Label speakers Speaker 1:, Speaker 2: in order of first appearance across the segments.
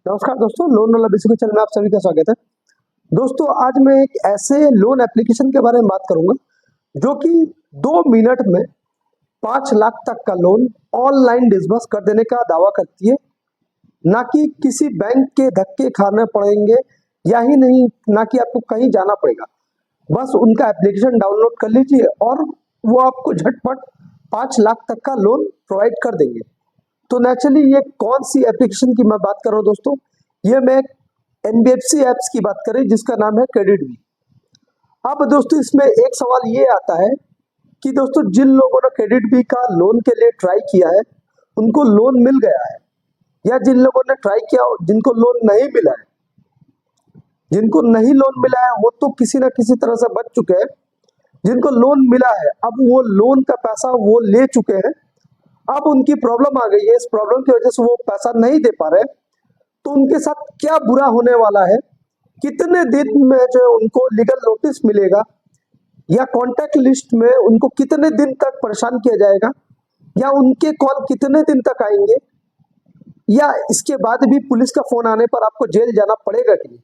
Speaker 1: नमस्कार दोस्तों, लोन वाला बेसिक चैनल में आप सभी का स्वागत है। दोस्तों, आज मैं एक ऐसे लोन एप्लीकेशन के बारे में बात करूंगा जो कि 2 मिनट में 5 लाख तक का लोन ऑनलाइन डिसबर्स कर देने का दावा करती है। ना कि किसी बैंक के धक्के खाने पड़ेंगे, या ही नहीं, ना कि आपको कहीं जाना पड़ेगा। बस उनका एप्लीकेशन डाउनलोड कर लीजिए और वो आपको झटपट 5 लाख तक का लोन प्रोवाइड कर देंगे। तो नेचुरली ये कौन सी एप्लीकेशन की मैं बात कर रहा हूँ दोस्तों, ये मैं एनबीएफसी ऐप्स की बात करें जिसका नाम है क्रेडिट बी। अब दोस्तों, इसमें एक सवाल ये आता है कि दोस्तों, जिन लोगों ने क्रेडिट बी का लोन के लिए ट्राई किया है उनको लोन मिल गया है, या जिन लोगों ने ट्राई किया जिनको लोन नहीं मिला है, जिनको नहीं लोन मिला है वो तो किसी ना किसी तरह से बच चुके हैं। जिनको लोन मिला है, अब वो लोन का पैसा वो ले चुके हैं। अब उनकी प्रॉब्लम आ गई है, इस प्रॉब्लम की वजह से वो पैसा नहीं दे पा रहे। तो उनके साथ क्या बुरा होने वाला है, कितने दिन में जो है उनको लीगल नोटिस मिलेगा, या कॉन्टैक्ट लिस्ट में उनको कितने दिन तक परेशान किया जाएगा, या उनके कॉल कितने दिन तक आएंगे, या इसके बाद भी पुलिस का फोन आने पर आपको जेल जाना पड़ेगा कि नहीं,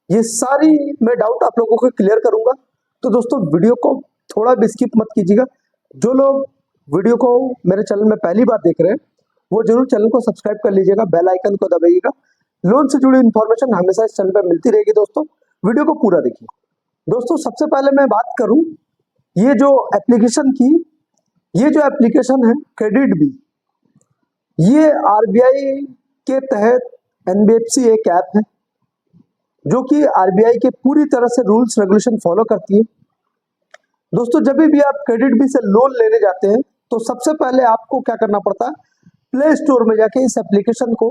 Speaker 1: ये सारी मैं डाउट आप लोगों को क्लियर करूंगा। तो दोस्तों, वीडियो को थोड़ा भी स्किप मत कीजिएगा। जो लोग वीडियो को मेरे चैनल में पहली बार देख रहे हैं वो जरूर चैनल को सब्सक्राइब कर लीजिएगा, बेल आइकन को दबाइएगा। लोन से जुड़ी इन्फॉर्मेशन हमेशा इस चैनल पर मिलती रहेगी। दोस्तों, वीडियो को पूरा देखिए। दोस्तों, सबसे पहले मैं बात करूं ये जो एप्लीकेशन की, ये जो एप्लीकेशन है क्रेडिट बी, ये आरबीआई के तहत एनबीएफसी एक ऐप है जो कि आरबीआई के पूरी तरह से रूल्स रेगुलेशन फॉलो करती है। दोस्तों, जब भी आप क्रेडिट बी से लोन लेने जाते हैं तो सबसे पहले आपको क्या करना पड़ता है, प्ले स्टोर में जाके इस एप्लीकेशन को,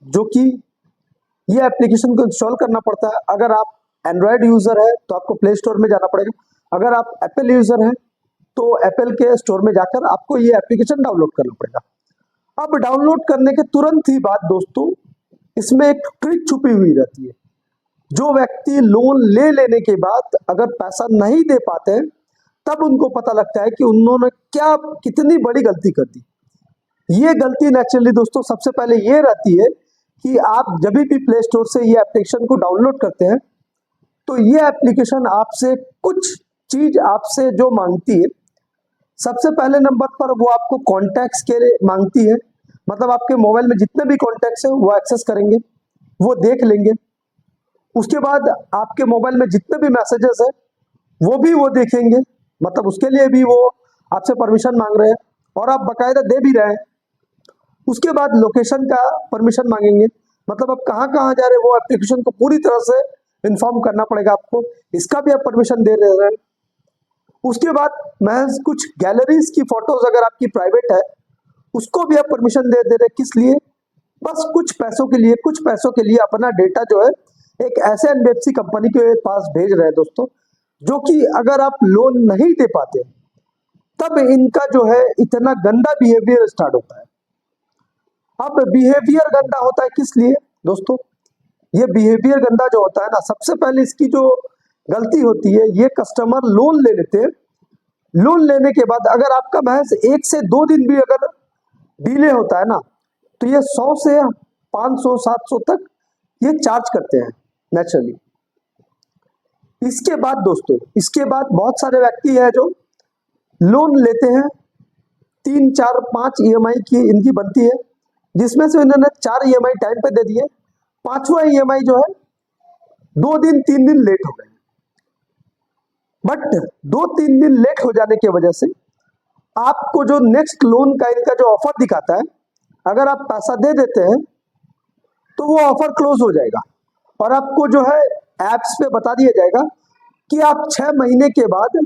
Speaker 1: जो कि ये एप्लीकेशन को इंस्टॉल करना पड़ता है। अगर आप एंड्रॉयड यूजर है तो आपको प्ले स्टोर में जाना पड़ेगा। अगर आप एप्पल यूजर है तो एप्पल के स्टोर में जाकर आपको ये एप्लीकेशन डाउनलोड करना पड़ेगा। अब डाउनलोड करने के तुरंत ही बाद दोस्तों, इसमें एक ट्रिक छुपी हुई रहती है। जो व्यक्ति लोन ले लेने के बाद अगर पैसा नहीं दे पाते हैं, तब उनको पता लगता है कि उन्होंने क्या कितनी बड़ी गलती कर दी। ये गलती नेचुरली दोस्तों सबसे पहले ये रहती है कि आप जब भी प्ले स्टोर से ये एप्लीकेशन को डाउनलोड करते हैं तो ये एप्लीकेशन आपसे कुछ चीज आपसे जो मांगती है, सबसे पहले नंबर पर वो आपको कॉन्टैक्ट्स के लिए मांगती है। मतलब आपके मोबाइल में जितने भी कॉन्टैक्ट्स हैं वो एक्सेस करेंगे, वो देख लेंगे। उसके बाद आपके मोबाइल में जितने भी मैसेजेस है वो भी वो देखेंगे, मतलब उसके लिए भी वो आपसे परमिशन मांग रहे हैं और आप बकायदा दे भी रहे हैं। उसके बाद लोकेशन का परमिशन मांगेंगे, मतलब आप कहाँ कहाँ जा रहे हैं वो एप्लीकेशन को पूरी तरह से इन्फॉर्म करना पड़ेगा आपको, इसका भी आप परमिशन दे रहे हैं। उसके बाद महज कुछ गैलरीज की फोटोज अगर आपकी प्राइवेट है उसको भी आप परमिशन दे रहे हैं। किस लिए? बस कुछ पैसों के लिए, कुछ पैसों के लिए अपना डेटा जो है एक ऐसे एनबीएफसी कंपनी के पास भेज रहे हैं दोस्तों, जो कि अगर आप लोन नहीं दे पाते तब इनका जो है इतना गंदा बिहेवियर स्टार्ट होता है। अब बिहेवियर गंदा होता है किस लिए दोस्तों? ये बिहेवियर गंदा जो होता है ना, सबसे पहले इसकी जो गलती होती है, ये कस्टमर लोन ले लेते हैं। लोन लेने के बाद अगर आपका महज 1 से 2 दिन भी अगर डिले होता है ना, तो ये 100 से 500 700 तक ये चार्ज करते हैं नेचुरली। इसके बाद दोस्तों, इसके बाद बहुत सारे व्यक्ति है जो लोन लेते हैं, 3 4 5 ईएमआई की इनकी बनती है, जिसमें से इन्होंने 4 ईएमआई टाइम पे दे दिए, 5वां ईएमआई जो है 2 दिन 3 दिन लेट हो गए। बट 2 3 दिन लेट हो जाने की वजह से आपको जो नेक्स्ट लोन का इनका जो ऑफर दिखाता है, अगर आप पैसा दे देते हैं तो वो ऑफर क्लोज हो जाएगा और आपको जो है एप्स पे बता दिया जाएगा कि आप 6 महीने के बाद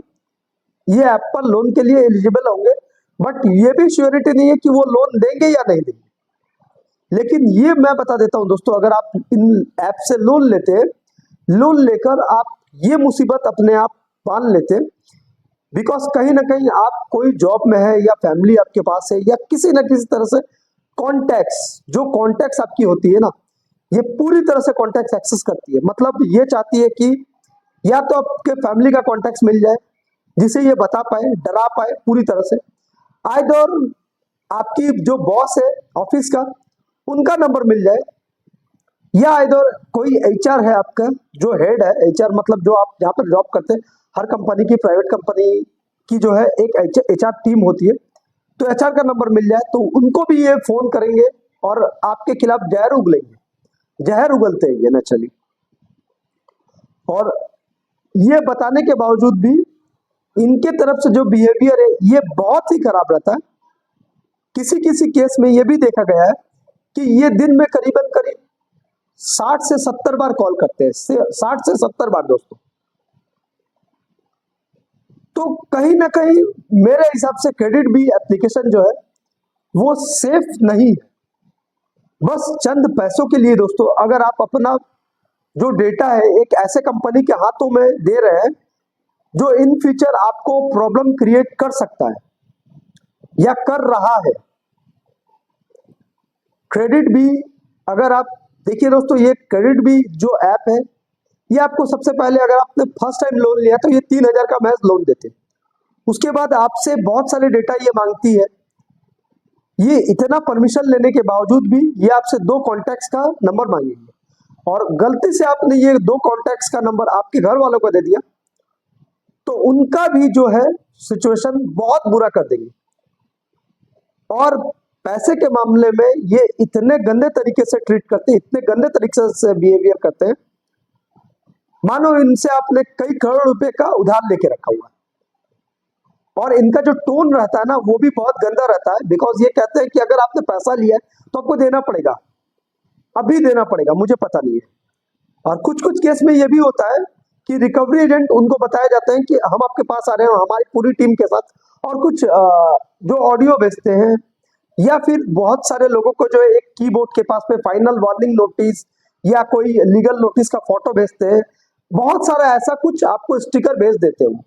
Speaker 1: ये ऐप पर लोन के लिए एलिजिबल होंगे। बट ये भी श्योरिटी नहीं है कि वो लोन देंगे या नहीं देंगे। लेकिन ये मैं बता देता हूं दोस्तों, अगर आप इन ऐप से लोन लेते हैं, लोन लेकर आप ये मुसीबत अपने आप पाल लेते हैं, बिकॉज कहीं ना कहीं आप कोई जॉब में है या फैमिली आपके पास है या किसी ना किसी तरह से कॉन्टैक्ट्स, जो कॉन्टैक्ट्स आपकी होती है ना, ये पूरी तरह से कॉन्टैक्ट्स एक्सेस करती है। मतलब ये चाहती है कि या तो आपके फैमिली का कॉन्टैक्ट्स मिल जाए जिसे ये बता पाए, डरा पाए पूरी तरह से, आइदर आपकी जो बॉस है ऑफिस का, उनका नंबर मिल जाए, या इधर कोई एचआर है आपका, जो हेड है एचआर, मतलब जो आप जहाँ पर जॉब करते हैं, हर कंपनी की, प्राइवेट कंपनी की जो है एक एचआर टीम होती है, तो एचआर का नंबर मिल जाए तो उनको भी ये फोन करेंगे और आपके खिलाफ जहर उगलेंगे, जहर उगलते हैं ये नेचुरली। और ये बताने के बावजूद भी इनके तरफ से जो बिहेवियर है ये बहुत ही खराब रहता है। किसी किसी केस में ये भी देखा गया है कि ये दिन में करीबन करीब 60 से 70 बार कॉल करते हैं, 60 से 70 बार दोस्तों। तो कहीं ना कहीं मेरे हिसाब से क्रेडिट बी एप्लीकेशन जो है वो सेफ नहीं है, बस चंद पैसों के लिए दोस्तों। अगर आप अपना जो डेटा है एक ऐसे कंपनी के हाथों में दे रहे हैं जो इन फ्यूचर आपको प्रॉब्लम क्रिएट कर सकता है या कर रहा है। क्रेडिट बी, अगर आप देखिए दोस्तों, ये क्रेडिट बी जो ऐप है ये आपको सबसे पहले, अगर आपने फर्स्ट टाइम लोन लिया तो ये 3000 का महज लोन देते हैं। उसके बाद आपसे बहुत सारे डेटा ये मांगती है। ये इतना परमिशन लेने के बावजूद भी ये आपसे 2 कॉन्टैक्ट्स का नंबर मांगेंगे, और गलती से आपने ये 2 कॉन्टैक्ट्स का नंबर आपके घर वालों को दे दिया तो उनका भी जो है सिचुएशन बहुत बुरा कर देंगे। और पैसे के मामले में ये इतने गंदे तरीके से ट्रीट करते हैं, इतने गंदे तरीके से बिहेवियर करते हैं, मानो इनसे आपने कई करोड़ रुपए का उधार लेके रखा हुआ है। और इनका जो टोन रहता है ना वो भी बहुत गंदा रहता है, बिकॉज ये कहते हैं कि अगर आपने पैसा लिया है तो आपको देना पड़ेगा, अभी देना पड़ेगा, मुझे पता नहीं है। और कुछ कुछ केस में ये भी होता है कि रिकवरी एजेंट उनको बताया जाता है कि हम आपके पास आ रहे हैं हमारी पूरी टीम के साथ, और कुछ जो ऑडियो भेजते हैं, या फिर बहुत सारे लोगों को जो है एक कीबोर्ड के पास में फाइनल वार्निंग नोटिस या कोई लीगल नोटिस का फोटो भेजते हैं, बहुत सारा ऐसा कुछ आपको स्टिकर भेज देते हैं।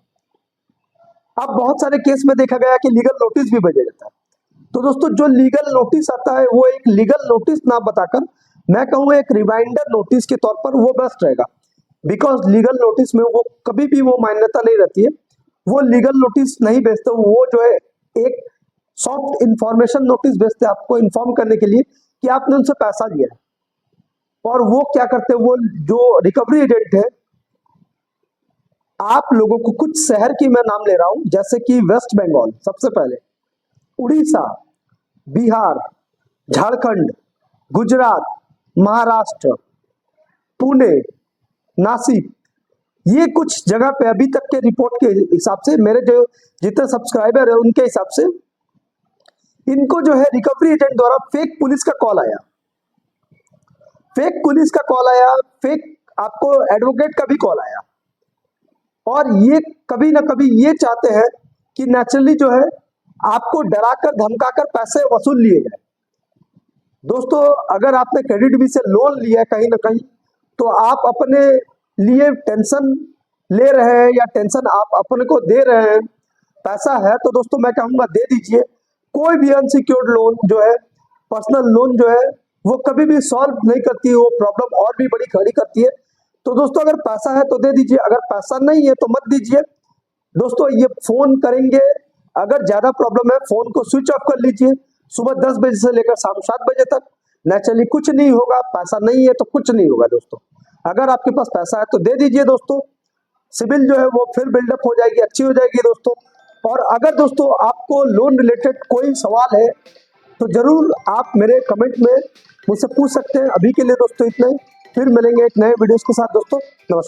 Speaker 1: अब बहुत सारे केस में देखा गया कि लीगल नोटिस भी भेजा जाता है। तो दोस्तों जो लीगल नोटिस आता है वो एक लीगल नोटिस ना बताकर मैं कहूँ एक रिमाइंडर नोटिस के तौर पर वो बेस्ट रहेगा, बिकॉज लीगल नोटिस में वो कभी भी वो मान्यता नहीं रहती है। वो लीगल नोटिस नहीं भेजते, वो जो है एक सॉफ्ट इंफॉर्मेशन नोटिस भेजते हैं आपको इन्फॉर्म करने के लिए कि आपने उनसे पैसा लिया है। और वो क्या करते हैं, वो जो रिकवरी एजेंट है, आप लोगों को कुछ शहर की मैं नाम ले रहा हूं, जैसे कि वेस्ट बंगाल सबसे पहले, उड़ीसा, बिहार, झारखंड, गुजरात, महाराष्ट्र, पुणे, नासिक, ये कुछ जगह पे अभी तक के रिपोर्ट के हिसाब से, मेरे जो जितने सब्सक्राइबर है उनके हिसाब से, इनको जो है रिकवरी एजेंट द्वारा फेक पुलिस का कॉल आया, फेक पुलिस का कॉल आया, फेक आपको एडवोकेट का भी कॉल आया। और ये कभी ना कभी ये चाहते हैं कि नेचुरली जो है आपको डराकर धमकाकर पैसे वसूल लिए जाए। दोस्तों अगर आपने क्रेडिट बी से लोन लिया है कहीं ना कहीं, तो आप अपने लिए टेंशन ले रहे हैं या टेंशन आप अपने को दे रहे हैं, पैसा है तो दोस्तों मैं कहूँगा दे दीजिए। कोई भी अनसिक्योर्ड लोन जो है, पर्सनल लोन जो है, वो कभी भी सॉल्व नहीं करती है, वो प्रॉब्लम और भी बड़ी खड़ी करती है। तो दोस्तों अगर पैसा है तो दे दीजिए, अगर पैसा नहीं है तो मत दीजिए। दोस्तों ये फोन करेंगे, अगर ज्यादा प्रॉब्लम है फोन को स्विच ऑफ कर लीजिए, सुबह 10 बजे से लेकर शाम 7 बजे तक। नेचुरली कुछ नहीं होगा, पैसा नहीं है तो कुछ नहीं होगा दोस्तों। अगर आपके पास पैसा है तो दे दीजिए दोस्तों, सिविल जो है वो फिर बिल्डअप हो जाएगी, अच्छी हो जाएगी दोस्तों। और अगर दोस्तों आपको लोन रिलेटेड कोई सवाल है तो जरूर आप मेरे कमेंट में मुझसे पूछ सकते हैं। अभी के लिए दोस्तों इतना ही, फिर मिलेंगे एक नए वीडियोस के साथ दोस्तों। नमस्कार।